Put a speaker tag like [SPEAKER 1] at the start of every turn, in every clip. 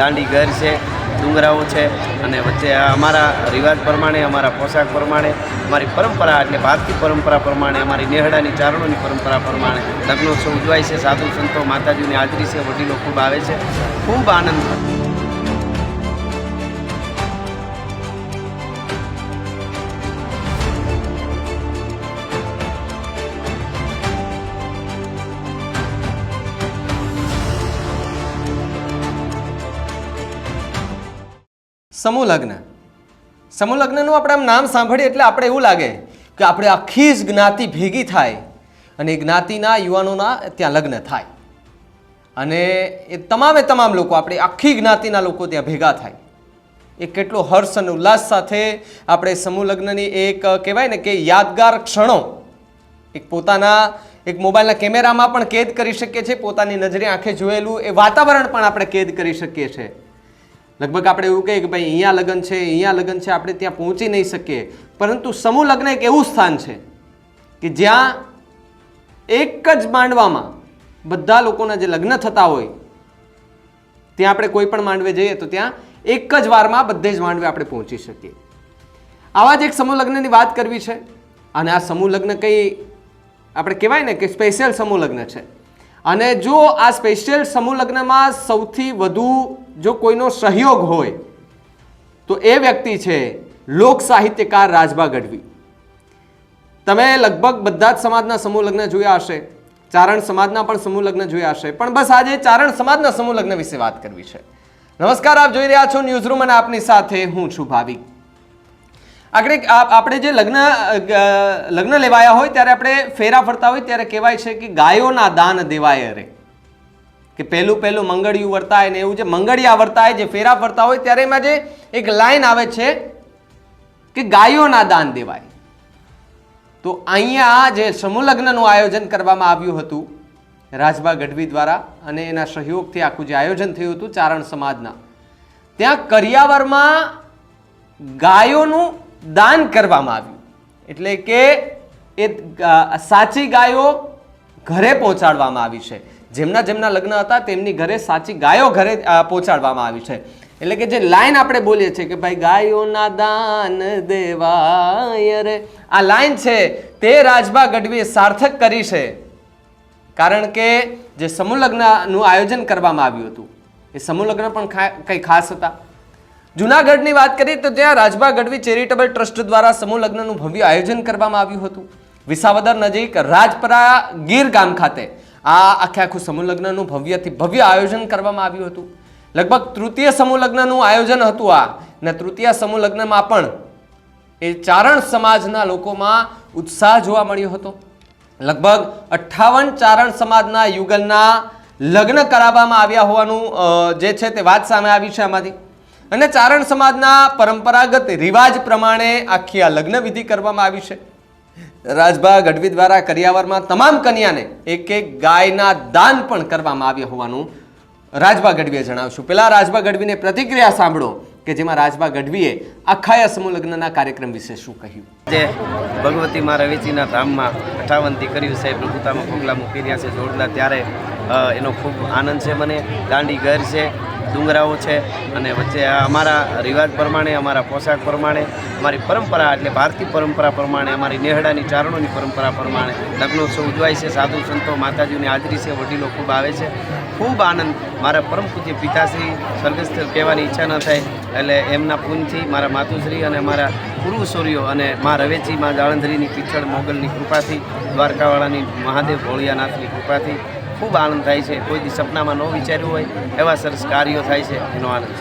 [SPEAKER 1] દાંડી ઘર છે, ડુંગરાઓ છે અને વચ્ચે અમારા રિવાજ પ્રમાણે, અમારા પોશાક પ્રમાણે, અમારી પરંપરા એટલે ભારતીય પરંપરા પ્રમાણે, અમારી નેહડાની ચારણોની પરંપરા પ્રમાણે લગ્નોત્સવ ઉજવાય છે. સાધુ સંતો માતાજીની હાજરી છે, વડીલો ખૂબ આવે છે, ખૂબ આનંદ.
[SPEAKER 2] સમૂહ લગ્નનું આપણે આમ નામ સાંભળીએ એટલે આપણે એવું લાગે કે આપણે આખી જ જ્ઞાતિ ભેગી થાય અને એ જ્ઞાતિના યુવાનોના ત્યાં લગ્ન થાય અને એ તમામ લોકો, આપણે આખી જ્ઞાતિના લોકો ત્યાં ભેગા થાય. એ કેટલો હર્ષ અને ઉલ્લાસ સાથે આપણે સમૂહ લગ્નની એક કહેવાય ને કે યાદગાર ક્ષણો એક પોતાના એક મોબાઈલના કેમેરામાં પણ કેદ કરી શકીએ છીએ, પોતાની નજરે આંખે જોયેલું એ વાતાવરણ પણ આપણે કેદ કરી શકીએ છીએ. લગભગ આપણે એવું કહીએ કે ભાઈ અહીંયા લગ્ન છે, આપણે ત્યાં પહોંચી નહીં શકીએ, પરંતુ સમૂહ લગ્ન એક એવું સ્થાન છે કે જ્યાં એક જ માંડવામાં બધા લોકોના જે લગ્ન થતા હોય ત્યાં આપણે કોઈ પણ માંડવે જઈએ તો ત્યાં એક જ વારમાં બધે જ માંડવે આપણે પહોંચી શકીએ. આવા જ એક સમૂહ લગ્નની વાત કરવી છે અને આ સમૂહ લગ્ન કંઈ આપણે કહેવાય ને કે સ્પેશિયલ સમૂહ લગ્ન છે. અને જો આ સ્પેશિયલ સમૂહ લગ્નમાં સૌથી વધુ જો કોઈનો સહયોગ હોય તો એ વ્યક્તિ છે લોક સાહિત્યકાર રાજભા ગઢવી. તમે લગભગ બધા જ સમાજના સમૂહ લગ્ન જોયા હશે, ચારણ સમાજના પણ સમૂહ લગ્ન જોયા હશે, પણ બસ આજે ચારણ સમાજના સમૂહ લગ્ન વિશે વાત કરવી છે. નમસ્કાર, આપ જોઈ રહ્યા છો ન્યૂઝરૂમ અને આપની સાથે હું છું ભાવિક. આપણે જે લગ્ન લેવાયા હોય ત્યારે આપણે ફેરા ફરતા હોય ત્યારે કહેવાય છે કે ગાયોના દાન દેવાય રે, કે પહેલું મંગળિયું વર્તાય ને એવું જે મંગળિયા વર્તાય, જે ફેરા ફરતા હોય ત્યારે એમાં જે એક લાઈન આવે છે કે ગાયોના દાન દેવાય. તો અહીંયા જે સમૂહ લગ્નનું આયોજન કરવામાં આવ્યું હતું રાજભા ગઢવી દ્વારા અને એના સહયોગથી આખું જે આયોજન થયું હતું ચારણ સમાજના, ત્યાં કરિયાવરમાં ગાયોનું દાન કરવામાં આવ્યું. એટલે કે એ સાચી ગાયો ઘરે પહોંચાડવામાં આવી છે. જેમના લગ્ન હતા તેમની ઘરે સાચી ગાયો ઘરે પહોંચાડવામાં આવી છે. એટલે કે જે લાઈન આપણે બોલીએ છીએ કે ભાઈ ગાયોના દાન દેવાય રે, આ લાઈન છે તે રાજભા ગઢવીએ સાર્થક કરી છે. કારણ કે જે સમૂહ લગ્નનું આયોજન કરવામાં આવ્યું હતું એ સમૂહ લગ્ન પણ કંઈ ખાસ હતા. જુનાગઢની વાત કરીએ તો ત્યાં રાજભા ગઢવી ચેરિટેબલ ટ્રસ્ટ દ્વારા સમૂહ લગ્નનું ભવ્ય આયોજન કરવામાં આવ્યું હતું. વિસાવદર નજીક રાજપરા ગીર ગામ ખાતે આ આખું સમૂહ લગ્નનું ભવ્યથી ભવ્ય આયોજન કરવામાં આવ્યું હતું. લગભગ તૃતીય સમૂહ લગ્નનું આયોજન હતું આ, ને તૃતીય સમૂહ લગ્નમાં પણ એ ચારણ સમાજના લોકોમાં ઉત્સાહ જોવા મળ્યો હતો. લગભગ 58 ચારણ સમાજના યુગલના લગ્ન કરાવવામાં આવ્યા હોવાનું જે છે તે વાત સામે આવી છે આમાંથી. અને ચારણ સમાજના પરંપરાગત રિવાજ પ્રમાણે આખી આ લગ્ન વિધિ કરવામાં આવી છે. રાજભા ગઢવી દ્વારા કરિયાવરમાં તમામ કન્યાને એક ગાયના દાન પણ કરવામાં આવ્યા હોવાનું રાજભા ગઢવીએ જણાવ્યું. પેલા રાજભા ગઢવીને પ્રતિક્રિયા સાંભળો કે જેમાં રાજભા ગઢવીએ આખા સમૂહ લગ્નના કાર્યક્રમ વિશે શું કહ્યું.
[SPEAKER 1] જે ભગવતી મા રવેચીના ધામમાં 58 દીકરીઓ છે પ્રભુતામાં પગલાં મૂકી રહ્યા છે જોડલા, ત્યારે એનો ખૂબ આનંદ છે મને. દાંડી ઘર છે, ડુંગરાઓ છે અને વચ્ચે અમારા રિવાજ પ્રમાણે, અમારા પોશાક પ્રમાણે, અમારી પરંપરા એટલે ભારતીય પરંપરા પ્રમાણે, અમારી નેહડાની ચારણોની પરંપરા પ્રમાણે લગ્નોત્સવ ઉજવાય છે. સાધુ સંતો માતાજીની હાજરી છે, વડીલો ખૂબ આવે છે, ખૂબ આનંદ. મારા પરમ પૂજ્ય પિતાશ્રી સ્વર્ગસ્થ કહેવાની ઈચ્છા ન થાય એટલે એમના પુણ્યથી, મારા માતુશ્રી અને મારા પૂર્વસૂરીઓ અને મા રવેચી, મા જાળંધરીની પીછળ મોગલની કૃપાથી, દ્વારકાવાળાની મહાદેવ ભોળિયાનાથની કૃપાથી ખૂબ આનંદ થાય છે. કોઈ દી સપનામાં ન વિચાર્યું હોય એવા સરસ કાર્યો થાય છે, એનો આનંદ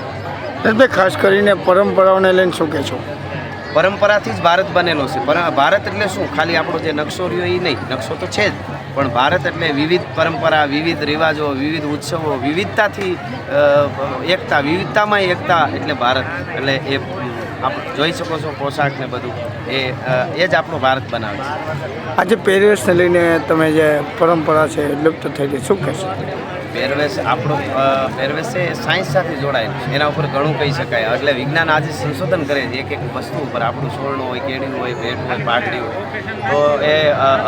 [SPEAKER 1] છે.
[SPEAKER 3] ખાસ કરીને પરંપરાઓને લઈને શું કહેશો?
[SPEAKER 1] પરંપરાથી જ ભારત બનેલો છે. ભારત એટલે શું, ખાલી આપણો જે નકશો રહ્યો એ નહીં, નકશો તો છે જ, પણ ભારત એટલે વિવિધ પરંપરા, વિવિધ રિવાજો, વિવિધ ઉત્સવો, વિવિધતાથી એકતા, વિવિધતામાં એકતા એટલે ભારત. એટલે એ આપ જોઈ શકો છો પોશાક ને બધું, એ જ આપણો ભારત બનાવે છે.
[SPEAKER 3] આજે પહેરવેશને લઈને તમે જે પરંપરા છે લુપ્ત થઈ ગઈ, શું કહેશો?
[SPEAKER 1] પહેરવેશ આપણો પહેરવેશ છે એ સાયન્સ સાથે જોડાયેલું છે, એના ઉપર ઘણું કહી શકાય. એટલે વિજ્ઞાન આજે સંશોધન કરે છે એક એક વસ્તુ ઉપર, આપણું સોળનું હોય, કેળીનું હોય, ભેટ હોય, પાઘડી હોય, તો એ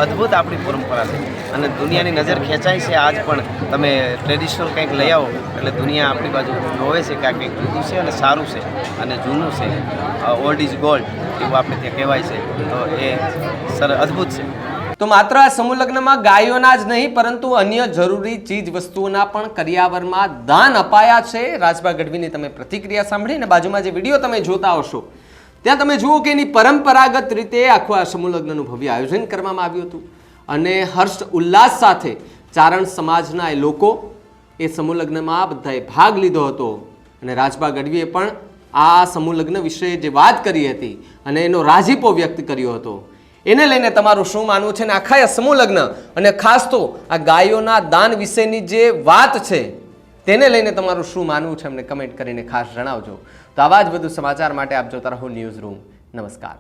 [SPEAKER 1] અદ્ભુત આપણી પરંપરા છે અને દુનિયાની નજર ખેંચાય છે. આજ પણ તમે ટ્રેડિશનલ કંઈક લઈ આવો એટલે દુનિયા આપણી બાજુ જોવે છે કે આ કંઈક જુદું છે અને સારું છે અને જૂનું છે. ઓલ્ડ ઇઝ ગોલ્ડ એવું આપણે ત્યાં કહેવાય છે, તો એ અદ્ભુત છે.
[SPEAKER 2] તો માત્ર આ સમૂહ લગ્નમાં ગાયોના જ નહીં પરંતુ અન્ય જરૂરી ચીજ વસ્તુઓના પણ કરિયાવરમાં દાન અપાયા છે. રાજભા ગઢવીની તમે પ્રતિક્રિયા સાંભળી અને બાજુમાં જે વિડીયો તમે જોતા હશો ત્યાં તમે જુઓ કે એની પરંપરાગત રીતે આખું આ સમૂહ લગ્નનું ભવ્ય આયોજન કરવામાં આવ્યું હતું અને હર્ષ ઉલ્લાસ સાથે ચારણ સમાજના એ લોકો એ સમૂહ લગ્નમાં બધાએ ભાગ લીધો હતો અને રાજભા ગઢવીએ પણ આ સમૂહ લગ્ન વિશે જે વાત કરી હતી અને એનો રાજીપો વ્યક્ત કર્યો હતો, એને લઈને તમારું શું માનવું છે? અને આખા આ સમૂહ લગ્ન અને ખાસ તો આ ગાયોના દાન વિશેની જે વાત છે તેને લઈને તમારું શું માનવું છે અમને કમેન્ટ કરીને ખાસ જણાવજો. તો આવા જ વધુ સમાચાર માટે આપ જોતા રહો ન્યૂઝ રૂમ. નમસ્કાર.